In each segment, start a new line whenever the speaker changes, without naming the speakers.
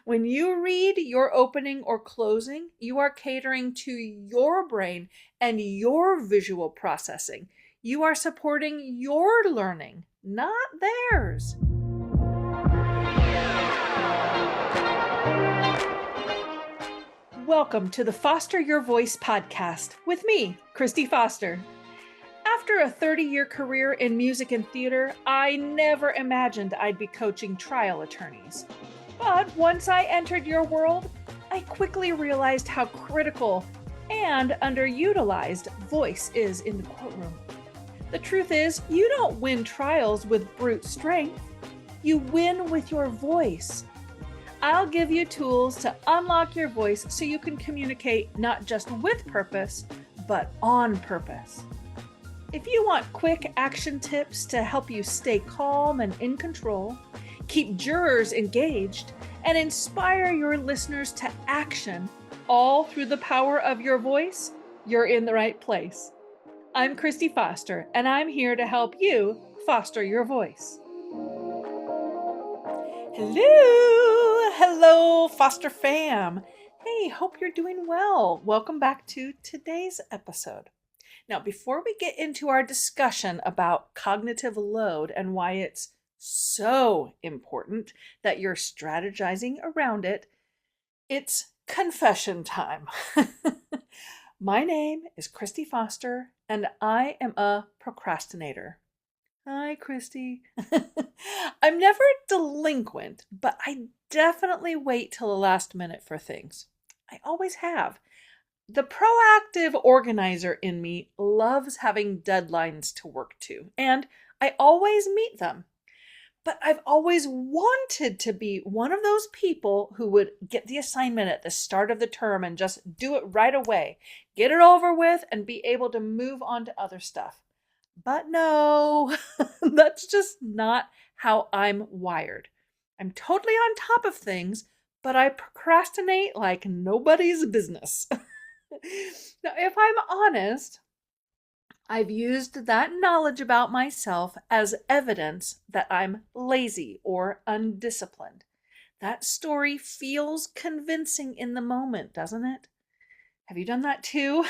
When you read your opening or closing, you are catering to your brain and your visual processing. You are supporting your learning, not theirs. Welcome to the Foster Your Voice podcast with me, Kristi Foster. After a 30-year career in music and theater, I never imagined I'd be coaching trial attorneys. But once I entered your world, I quickly realized how critical and underutilized voice is in the courtroom. The truth is, you don't win trials with brute strength. You win with your voice. I'll give you tools to unlock your voice so you can communicate not just with purpose, but on purpose. If you want quick action tips to help you stay calm and in control, keep jurors engaged, and inspire your listeners to action, all through the power of your voice, you're in the right place. I'm Kristi Foster, and I'm here to help you foster your voice. Hello, Foster fam. Hey, hope you're doing well. Welcome back to today's episode. Now, before we get into our discussion about cognitive load and why it's so important that you're strategizing around it, it's confession time. My name is Kristi Foster, and I am a procrastinator. Hi, Kristi. I'm never delinquent, but I definitely wait till the last minute for things. I always have. The proactive organizer in me loves having deadlines to work to, and I always meet them. But I've always wanted to be one of those people who would get the assignment at the start of the term and just do it right away, get it over with, and be able to move on to other stuff. But no, that's just not how I'm wired. I'm totally on top of things, but I procrastinate like nobody's business. Now, if I'm honest, I've used that knowledge about myself as evidence that I'm lazy or undisciplined. That story feels convincing in the moment, doesn't it? Have you done that too?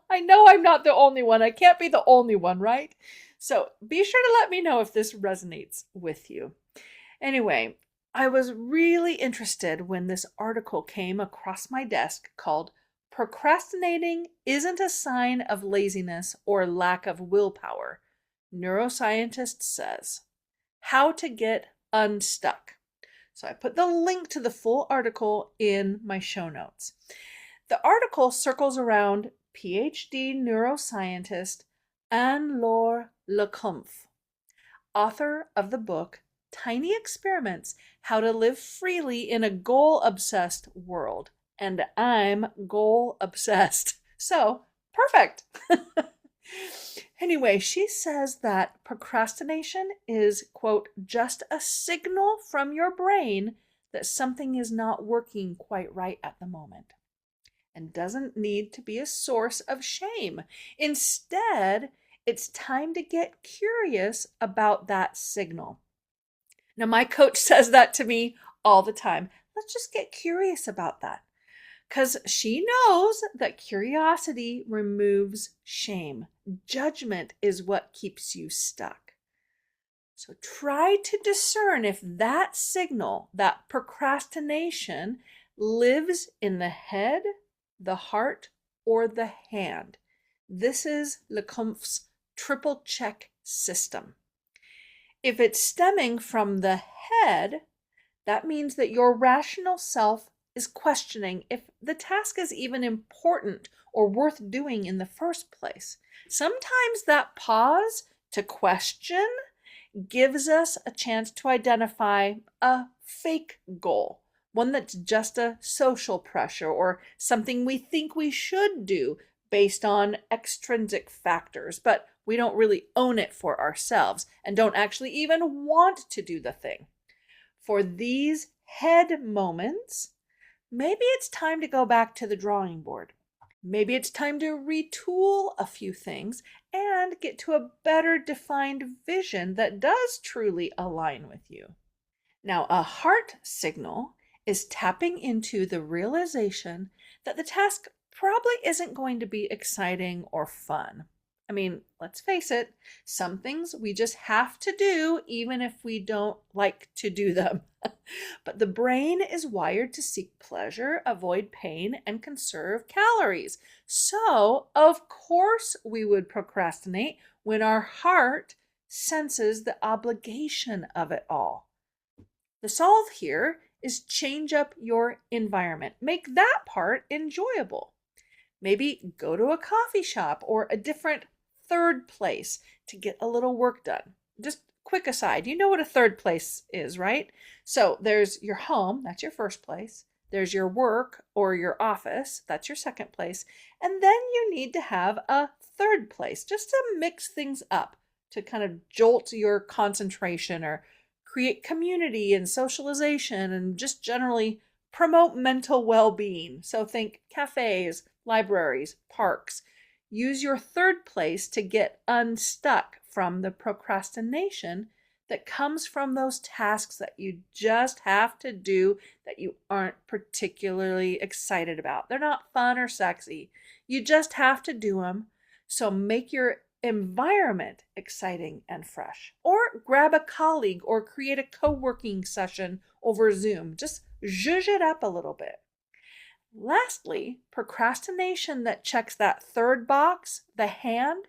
I know I'm not the only one. I can't be the only one, right? So be sure to let me know if this resonates with you. Anyway, I was really interested when this article came across my desk called "Procrastinating Isn't a Sign of Laziness or Lack of Willpower," neuroscientist says. How to get unstuck. So I put the link to the full article in my show notes. The article circles around PhD neuroscientist Anne-Laure Le Cunff, author of the book Tiny Experiments: How to Live Freely in a Goal-Obsessed World. And I'm goal-obsessed. So, perfect. Anyway, she says that procrastination is, quote, just a signal from your brain that something is not working quite right at the moment, and doesn't need to be a source of shame. Instead, it's time to get curious about that signal. Now, my coach says that to me all the time. Let's just get curious about that. Because she knows that curiosity removes shame. Judgment is what keeps you stuck. So try to discern if that signal, that procrastination, lives in the head, the heart, or the hand. This is Le Cunff's triple check system. If it's stemming from the head, that means that your rational self is questioning if the task is even important or worth doing in the first place. Sometimes that pause to question gives us a chance to identify a fake goal, one that's just a social pressure or something we think we should do based on extrinsic factors, but we don't really own it for ourselves and don't actually even want to do the thing. For these head moments, maybe it's time to go back to the drawing board. Maybe it's time to retool a few things and get to a better defined vision that does truly align with you. Now, a heart signal is tapping into the realization that the task probably isn't going to be exciting or fun. I mean, let's face it, some things we just have to do even if we don't like to do them. But the brain is wired to seek pleasure, avoid pain, and conserve calories. So, of course, we would procrastinate when our heart senses the obligation of it all. The solve here is change up your environment. Make that part enjoyable. Maybe go to a coffee shop or a different third place to get a little work done. Just quick aside, you know what a third place is, right? So there's your home, that's your first place. There's your work or your office, that's your second place. And then you need to have a third place just to mix things up, to kind of jolt your concentration or create community and socialization and just generally promote mental well-being. So think cafes, libraries, parks. Use your third place to get unstuck from the procrastination that comes from those tasks that you just have to do that you aren't particularly excited about. They're not fun or sexy. You just have to do them. So make your environment exciting and fresh. Or grab a colleague or create a co-working session over Zoom. Just zhuzh it up a little bit. Lastly, procrastination that checks that third box, the hand,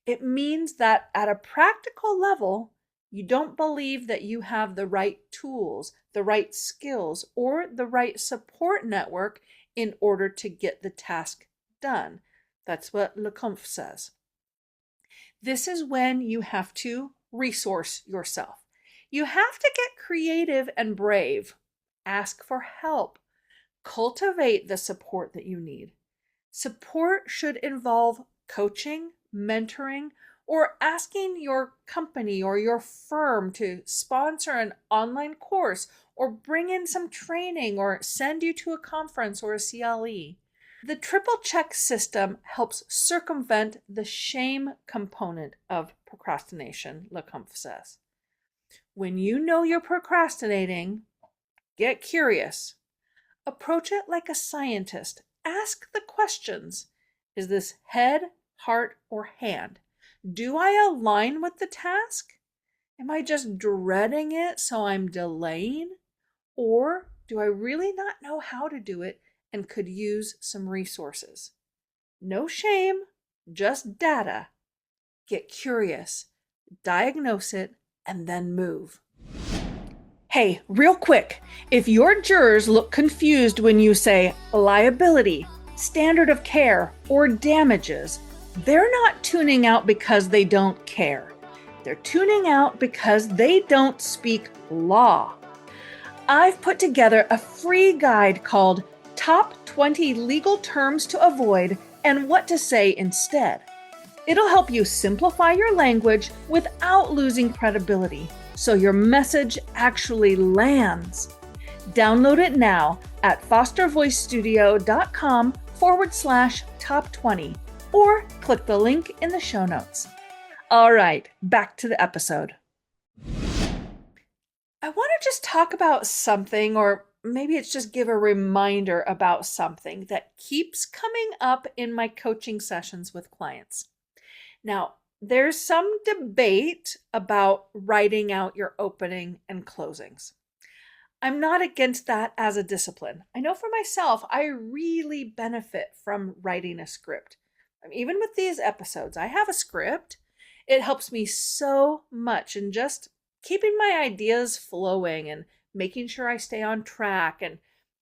it means that at a practical level, you don't believe that you have the right tools, the right skills, or the right support network in order to get the task done. That's what Le Cunff says. This is when you have to resource yourself. You have to get creative and brave. Ask for help. Cultivate the support that you need. Support should involve coaching, mentoring, or asking your company or your firm to sponsor an online course or bring in some training or send you to a conference or a CLE. The triple check system helps circumvent the shame component of procrastination, Le Cunff says. When you know you're procrastinating, get curious. Approach it like a scientist. Ask the questions. Is this head, heart, or hand? Do I align with the task? Am I just dreading it so I'm delaying? Or do I really not know how to do it and could use some resources? No shame, just data. Get curious, diagnose it, and then move. Hey, real quick, if your jurors look confused when you say liability, standard of care, or damages, they're not tuning out because they don't care. They're tuning out because they don't speak law. I've put together a free guide called Top 20 Legal Terms to Avoid and What to Say Instead. It'll help you simplify your language without losing credibility, so your message actually lands. Download it now at fostervoicestudio.com/top20 or click the link in the show notes. All right, back to the episode. I want to just talk about something, or maybe it's just give a reminder about something that keeps coming up in my coaching sessions with clients. Now, there's some debate about writing out your opening and closings. I'm not against that as a discipline. I know for myself, I really benefit from writing a script. Even with these episodes, I have a script. It helps me so much in just keeping my ideas flowing and making sure I stay on track. And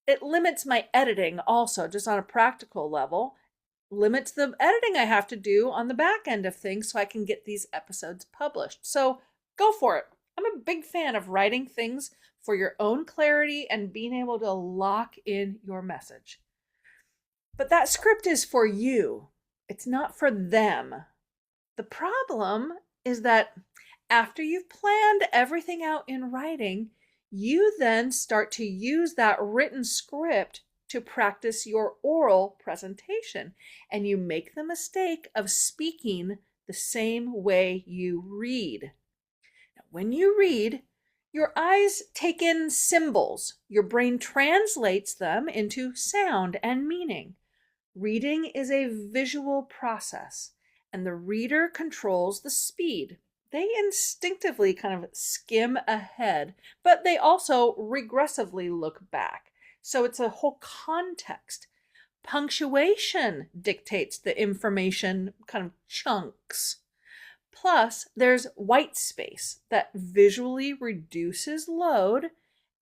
it limits my editing also, just on a practical level. Limits the editing I have to do on the back end of things so I can get these episodes published. So go for it. I'm a big fan of writing things for your own clarity and being able to lock in your message. But that script is for you. It's not for them. The problem is that after you've planned everything out in writing, you then start to use that written script to practice your oral presentation, and you make the mistake of speaking the same way you read. Now, when you read, Your eyes take in symbols. Your brain translates them into sound and meaning. Reading is a visual process, and the reader controls the speed. They instinctively kind of skim ahead, but they also regressively look back. So it's a whole context. Punctuation dictates the information kind of chunks. Plus, there's white space that visually reduces load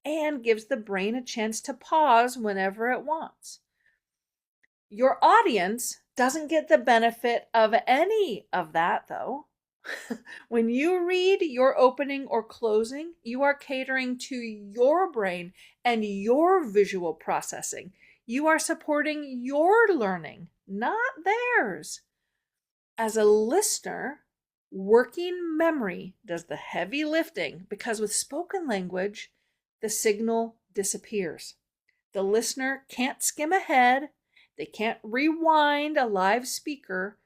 and gives the brain a chance to pause whenever it wants. Your audience doesn't get the benefit of any of that, though. When you read your opening or closing, you are catering to your brain and your visual processing. You are supporting your learning, not theirs. As a listener, working memory does the heavy lifting because with spoken language, the signal disappears. The listener can't skim ahead. They can't rewind a live speaker.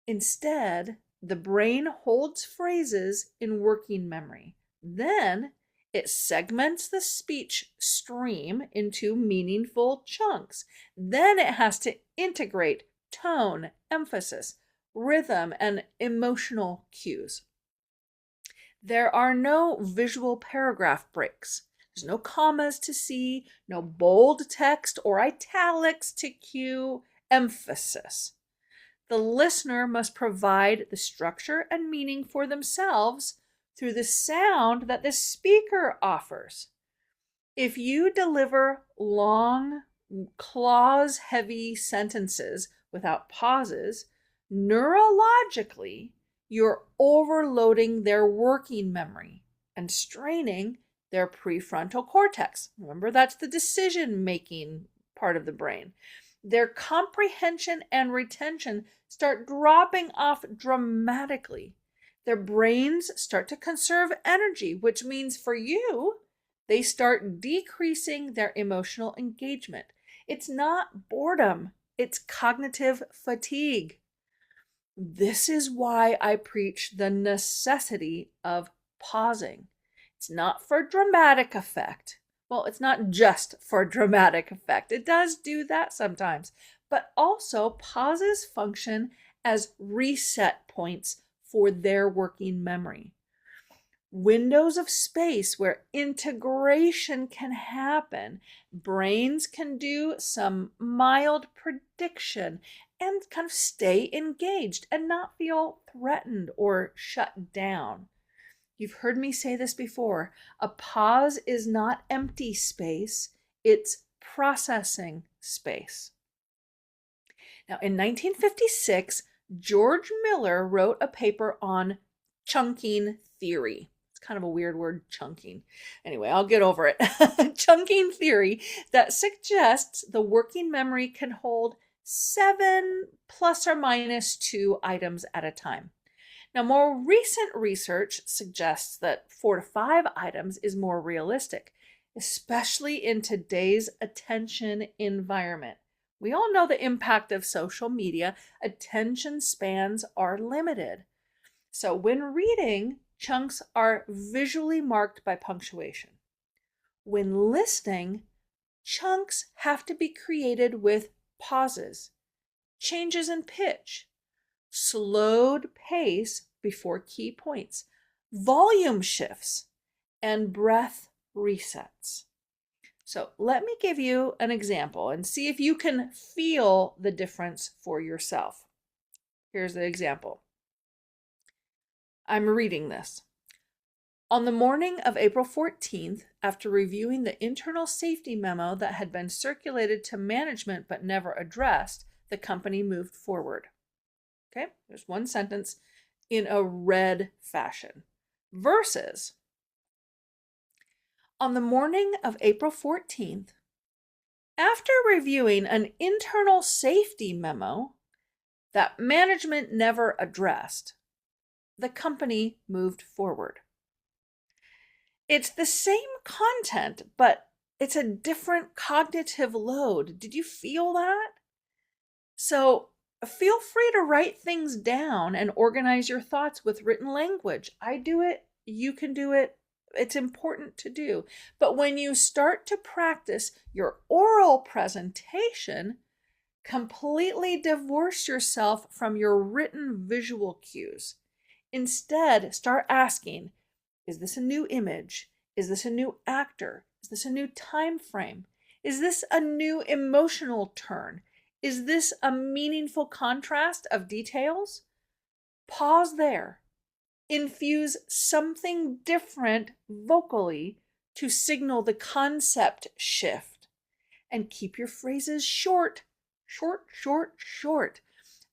Instead, the brain holds phrases in working memory. Then it segments the speech stream into meaningful chunks. Then it has to integrate tone, emphasis, rhythm, and emotional cues. There are no visual paragraph breaks. There's no commas to see, no bold text or italics to cue emphasis. The listener must provide the structure and meaning for themselves through the sound that the speaker offers. If you deliver long, clause-heavy sentences without pauses, neurologically, you're overloading their working memory and straining their prefrontal cortex. Remember, that's the decision-making part of the brain. Their comprehension and retention start dropping off dramatically. Their brains start to conserve energy, which means for you, they start decreasing their emotional engagement. It's not boredom, it's cognitive fatigue. This is why I preach the necessity of pausing. It's not for dramatic effect. Well, it's not just for dramatic effect. It does do that sometimes. But also, pauses function as reset points for their working memory. Windows of space where integration can happen. Brains can do some mild prediction and kind of stay engaged and not feel threatened or shut down. You've heard me say this before. A pause is not empty space, it's processing space. Now, in 1956, George Miller wrote a paper on chunking theory. It's kind of a weird word, chunking. Anyway, I'll get over it. Chunking theory that suggests the working memory can hold 7 plus or minus 2 items at a time. Now, more recent research suggests that 4 to 5 items is more realistic, especially in today's attention environment. We all know the impact of social media. Attention spans are limited. So when reading, chunks are visually marked by punctuation. When listening, chunks have to be created with pauses, changes in pitch, slowed pace before key points, volume shifts, and breath resets. So let me give you an example and see if you can feel the difference for yourself. Here's the example. I'm reading this. On the morning of April 14th, after reviewing the internal safety memo that had been circulated to management but never addressed, the company moved forward. Okay, there's one sentence in a red fashion. Versus, on the morning of April 14th, after reviewing an internal safety memo that management never addressed, the company moved forward. It's the same content, but it's a different cognitive load. Did you feel that? So feel free to write things down and organize your thoughts with written language. I do it. You can do it. It's important to do. But when you start to practice your oral presentation, completely divorce yourself from your written visual cues. Instead, start asking, is this a new image? Is this a new actor? Is this a new time frame? Is this a new emotional turn? Is this a meaningful contrast of details? Pause there. Infuse something different vocally to signal the concept shift. And keep your phrases short, short, short, short.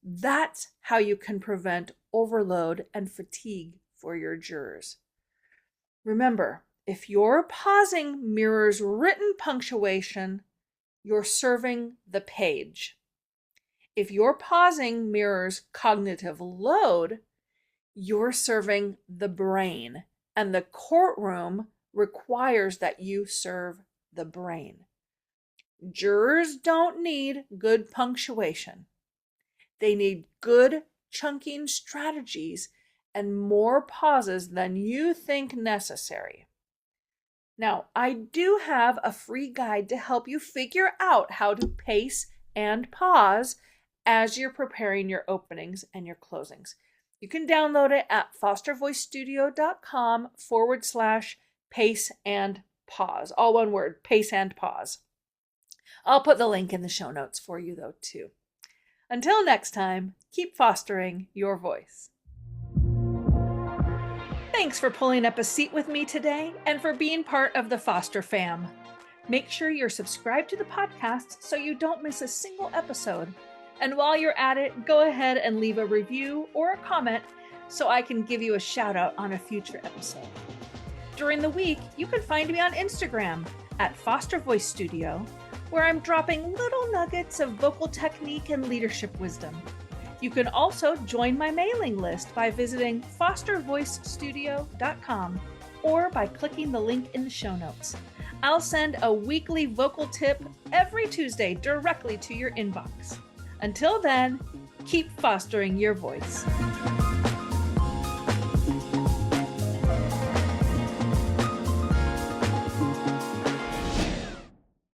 That's how you can prevent overload and fatigue for your jurors. Remember, if your pausing mirrors written punctuation, you're serving the page. If your pausing mirrors cognitive load, you're serving the brain, and the courtroom requires that you serve the brain. Jurors don't need good punctuation. They need good chunking strategies and more pauses than you think necessary. Now, I do have a free guide to help you figure out how to pace and pause as you're preparing your openings and your closings. You can download it at fostervoicestudio.com/pace and pause. All one word, pace and pause. I'll put the link in the show notes for you though too. Until next time, keep fostering your voice. Thanks for pulling up a seat with me today and for being part of the Foster fam. Make sure you're subscribed to the podcast so you don't miss a single episode. And while you're at it, go ahead and leave a review or a comment so I can give you a shout out on a future episode. During the week, you can find me on Instagram at Foster Voice Studio, where I'm dropping little nuggets of vocal technique and leadership wisdom. You can also join my mailing list by visiting fostervoicestudio.com or by clicking the link in the show notes. I'll send a weekly vocal tip every Tuesday directly to your inbox. Until then, keep fostering your voice.